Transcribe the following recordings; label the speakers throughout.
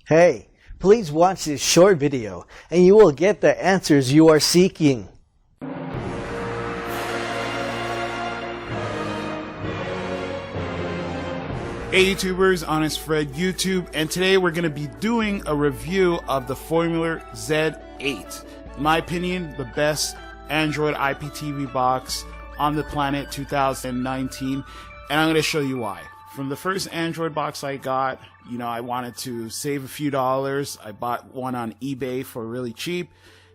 Speaker 1: Hey, please watch this short video and you will get the answers you are seeking.
Speaker 2: Hey YouTubers, Honest Fred YouTube, and today we're going to be doing a review of the Formuler Z8. In my opinion, the best Android IPTV box on the planet 2019, and I'm going to show you why. From the first Android box I got, I wanted to save a few dollars. I bought one on eBay for really cheap.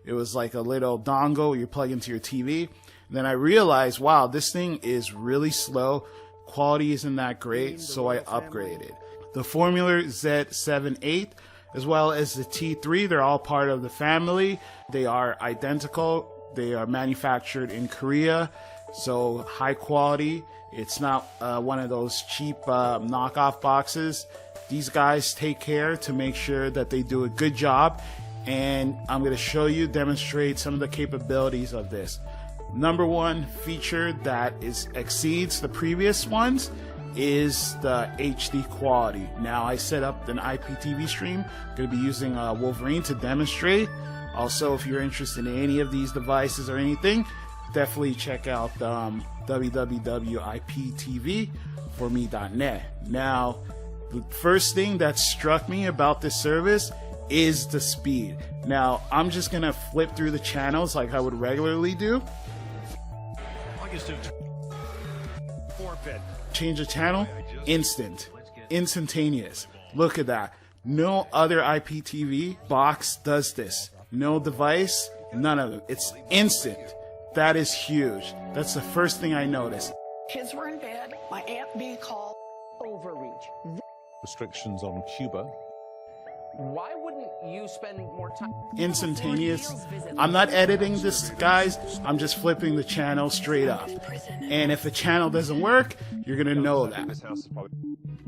Speaker 2: It was like a little dongle you plug into your TV. And then I realized, wow, this thing is really slow. Quality isn't that great, so I upgraded. The Formuler Z7-8 as well as the T3, they're all part of the family. They are identical. They are manufactured in Korea, so high quality. It's not one of those cheap knockoff boxes. These guys take care to make sure that they do a good job, and I'm going to demonstrate some of the capabilities of this. Number one feature that exceeds the previous ones is the HD quality. Now I set up an IPTV stream. I'm going to be using Wolverine to demonstrate. Also, if you're interested in any of these devices or anything, definitely check out www.iptvforme.net. Now, the first thing that struck me about this service is the speed. Now, I'm just going to flip through the channels like I would regularly do. Change the channel, instantaneous. Look at that. No other IPTV box does this. No device, none of them. It's instant. That is huge. That's the first thing I noticed.
Speaker 3: Kids were in bed. My Aunt B called overreach.
Speaker 4: Restrictions on Cuba.
Speaker 5: Why wouldn't you spend more time?
Speaker 2: Instantaneous. I'm not editing this, guys. I'm just flipping the channel straight up. And if a channel doesn't work, you're gonna know that.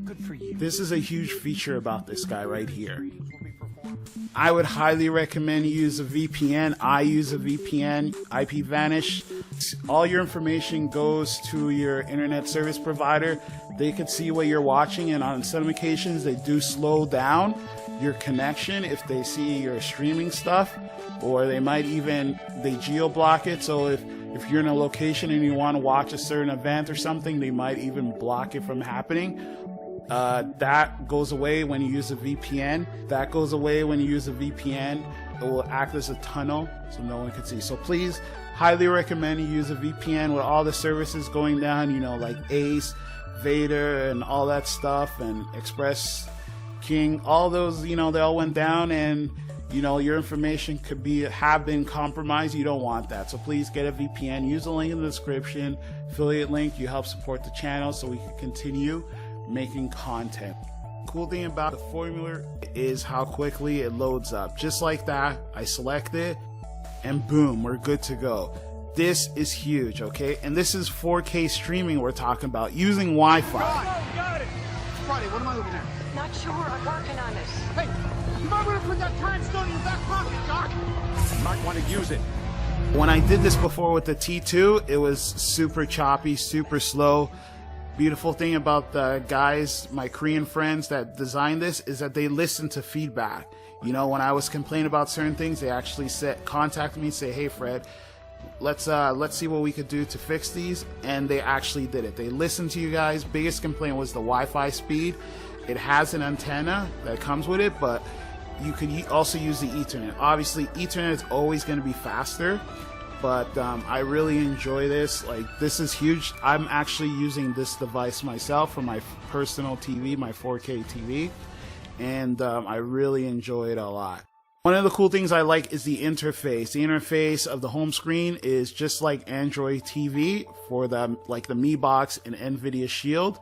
Speaker 5: Good for you.
Speaker 2: This is a huge feature about this guy right here. I would highly recommend you use a VPN. I use a VPN, IPVanish. All your information goes to your internet service provider. They can see what you're watching, and on some occasions they do slow down your connection if they see your streaming stuff, or they might even geo-block it. So if you're in a location and you want to watch a certain event or something, they might even block it from happening. That goes away when you use a VPN. It will act as a tunnel so no one can see. So please, highly recommend you use a VPN with all the services going down, like Ace, Vader, and all that stuff, and Express King, all those, they all went down, and your information could have been compromised. You don't want that. So please get a VPN. Use the link in the description, affiliate link. You help support the channel so we can continue making content. Cool thing about the Formuler is how quickly it loads up. Just like that, I select it and boom, we're good to go. This is huge, okay? And this is 4K streaming we're talking about using Wi-Fi.
Speaker 6: Got it. Friday, what am I looking at?
Speaker 3: Not sure. I'm working on this.
Speaker 6: Hey, you might want to put that time stone in your back pocket, Doc. You might want to use it.
Speaker 2: When I did this before with the T2, it was super choppy, super slow. Beautiful thing about the guys, my Korean friends that designed this, is that they listen to feedback. When I was complaining about certain things, they actually contact me and say, hey Fred, let's see what we could do to fix these, and they actually did it. They listened to you guys. Biggest complaint was the Wi-Fi speed. It has an antenna that comes with it, but you could also use the Ethernet. Obviously, Ethernet is always going to be faster, but I really enjoy this. This is huge. I'm actually using this device myself for my personal TV, my 4K TV, and I really enjoy it a lot. One of the cool things I like is the interface. The interface of the home screen is just like Android TV for the Mi Box and NVIDIA SHIELD.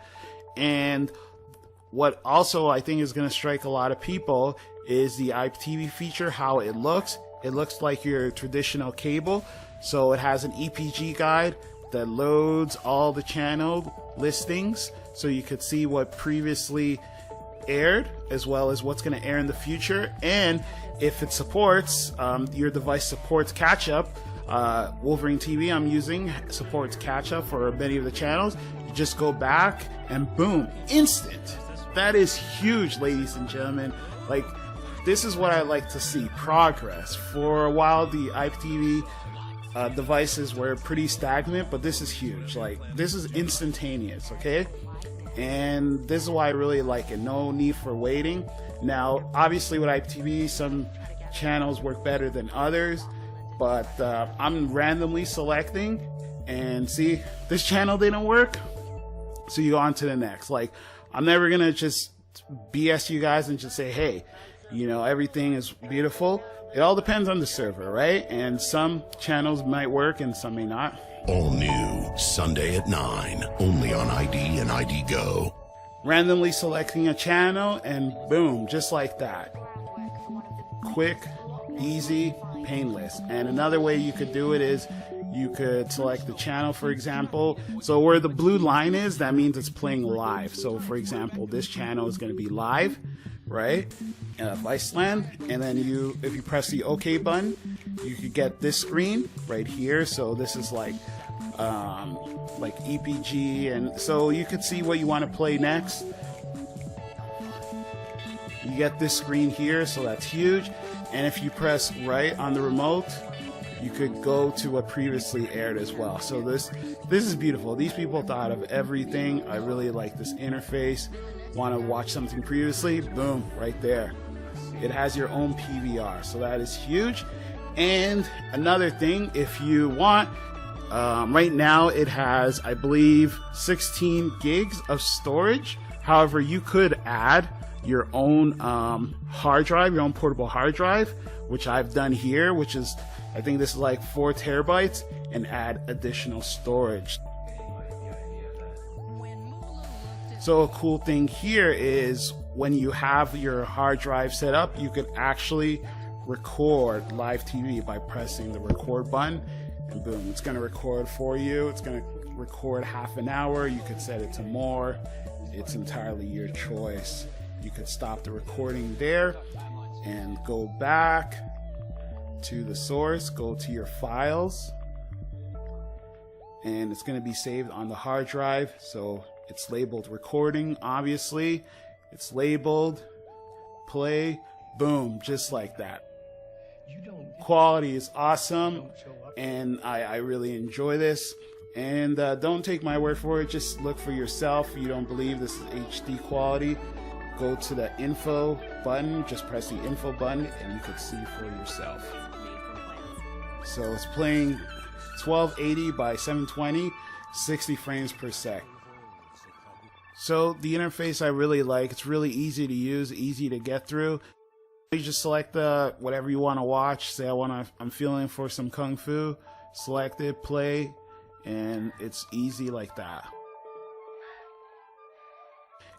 Speaker 2: And what also I think is going to strike a lot of people is the IPTV feature, how it looks. It looks like your traditional cable. So it has an EPG guide that loads all the channel listings so you could see what previously aired as well as what's going to air in the future. And if it supports, your device supports catch-up. Wolverine TV I'm using supports catch-up for many of the channels. You just go back and boom, instant. That is huge, ladies and gentlemen. This is what I like to see, progress. For a while, the IPTV devices were pretty stagnant, but this is huge. Like, this is instantaneous, okay? And this is why I really like it. No need for waiting. Now, obviously with IPTV, some channels work better than others, but I'm randomly selecting, and see, this channel didn't work, so you go on to the next. Like, I'm never gonna just BS you guys and just say, hey, you know, everything is beautiful. It all depends on the server, right? And some channels might work and some may not.
Speaker 7: All new, Sunday at 9, only on ID and ID Go.
Speaker 2: Randomly selecting a channel and boom, just like that. Quick, easy, painless. And another way you could do it is you could select the channel, for example. So where the blue line is, that means it's playing live. So for example, this channel is going to be live, right? Viceland. And then if you press the OK button, you could get this screen right here. So this is like EPG, and so you could see what you want to play next. You get this screen here, so that's huge. And if you press right on the remote, you could go to what previously aired as well. So this is beautiful. These people thought of everything. I really like this interface. Want to watch something previously? Boom, right there. It has your own PVR, so that is huge. And another thing, if you want, right now it has, I believe, 16 gigs of storage. However, you could add your own hard drive, your own portable hard drive, which I've done here, which is, I think this is like 4 terabytes, and add additional storage. So a cool thing here is when you have your hard drive set up, you could actually record live TV by pressing the record button, and boom, it's going to record for you. It's going to record half an hour. You could set it to more. It's entirely your choice. You could stop the recording there and go back to the source, go to your files, and it's going to be saved on the hard drive. So it's labeled recording, obviously. It's labeled play, boom, just like that. Quality is awesome, and I really enjoy this. And don't take my word for it, just look for yourself. If you don't believe this is HD quality, go to the info button, just press the info button, and you can see for yourself. So it's playing 1280 by 720, 60 frames per sec. So the interface I really like. It's really easy to use, easy to get through. You just select whatever you want to watch. Say I'm feeling for some kung fu, select it, play, and it's easy like that.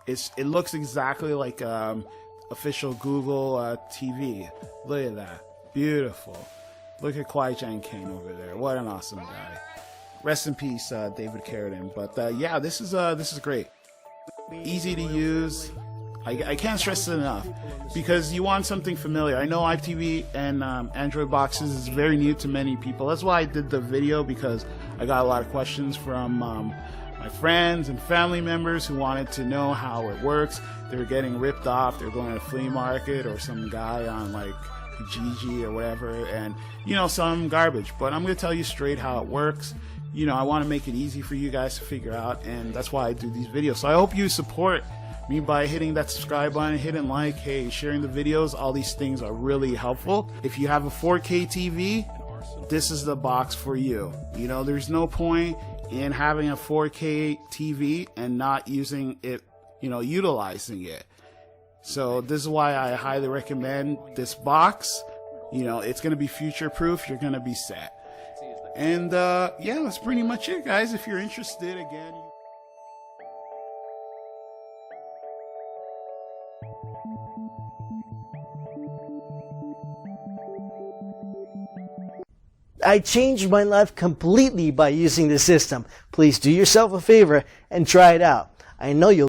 Speaker 2: It looks exactly like official Google TV. Look at that, beautiful. Look at Kwai Chang Kane over there. What an awesome guy. Rest in peace, David Carradine. But yeah, this is great. Easy to use. I can't stress it enough, because you want something familiar. I know IPTV and Android boxes is very new to many people. That's why I did the video, because I got a lot of questions from my friends and family members who wanted to know how it works. They were getting ripped off. They're going to a flea market or some guy on like Kijiji or whatever, and you know, some garbage. But I'm going to tell you straight how it works. You know, I want to make it easy for you guys to figure out, and that's why I do these videos. So I hope you support me by hitting that subscribe button, hitting like, hey, sharing the videos. All these things are really helpful. If you have a 4K TV, this is the box for you. You know, there's no point in having a 4K TV and not using it, you know, utilizing it. So this is why I highly recommend this box. You know, it's going to be future proof. You're going to be set. And yeah, that's pretty much it, guys. If you're interested, again,
Speaker 1: I changed my life completely by using this system. Please do yourself a favor and try it out. I know you'll